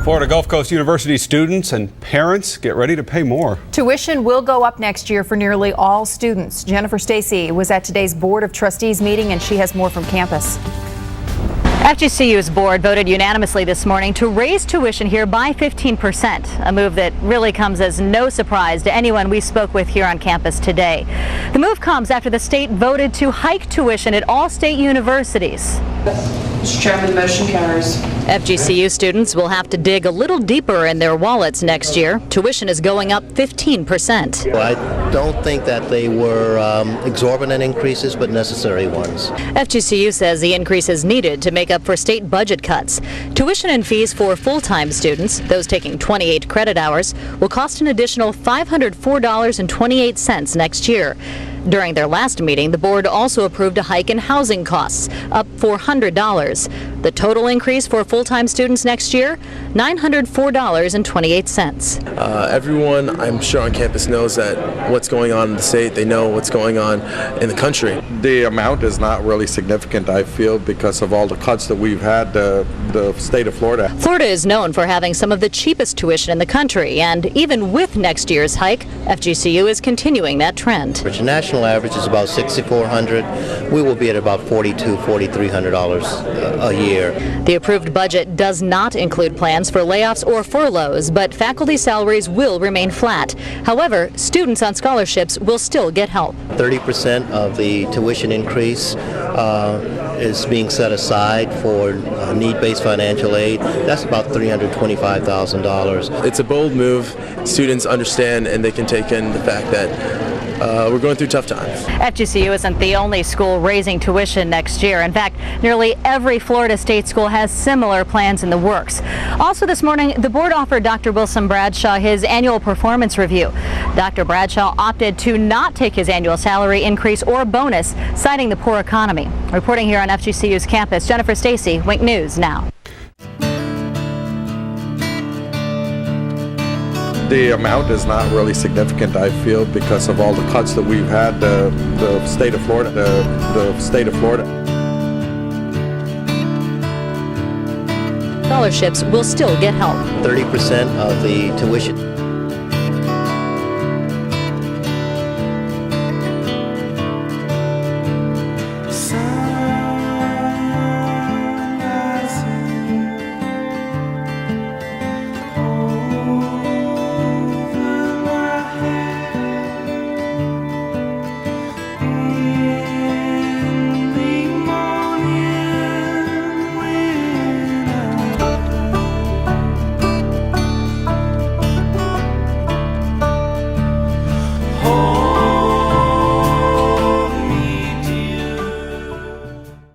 Florida Gulf Coast University students and parents get ready to pay more. Tuition will go up next year for nearly all students. Jennifer Stacy was at today's Board of Trustees meeting, and she has more from campus. FGCU's board voted unanimously this morning to raise tuition here by 15%, a move that really comes as no surprise to anyone we spoke with here on campus today. The move comes after the state voted to hike tuition at all state universities. Mr. Chairman, the motion carries. FGCU students will have to dig a little deeper in their wallets next year. Tuition is going up 15%. Well, I don't think that they were exorbitant increases, but necessary ones. FGCU says the increase is needed to make up for state budget cuts. Tuition and fees for full-time students, those taking 28 credit hours, will cost an additional $504.28 next year. During their last meeting, the board also approved a hike in housing costs, up $400. The total increase for full-time students next year, $904.28. Everyone, I'm sure, on campus knows that what's going on in the state. They know what's going on in the country. The amount is not really significant, I feel, because of all the cuts that we've had, the state of Florida. Florida is known for having some of the cheapest tuition in the country, and even with next year's hike, FGCU is continuing that trend. The national average is about $6,400. We will be at about $4,200, $4,300 a year. The approved budget does not include plans for layoffs or furloughs, but faculty salaries will remain flat. However, students on scholarships will still get help. 30% of the tuition increase is being set aside for need-based financial aid. That's about $325,000. It's a bold move. Students understand and they can take in the fact that we're going through tough times. FGCU isn't the only school raising tuition next year. In fact, nearly every Florida state school has similar plans in the works. Also this morning, the board offered Dr. Wilson Bradshaw his annual performance review. Dr. Bradshaw opted to not take his annual salary increase or bonus, citing the poor economy. Reporting here on FGCU's campus, Jennifer Stacy, Wink News Now. The amount is not really significant, I feel, because of all the cuts that we've had, the state of Florida, the state of Florida. Scholarships will still get help. 30% of the tuition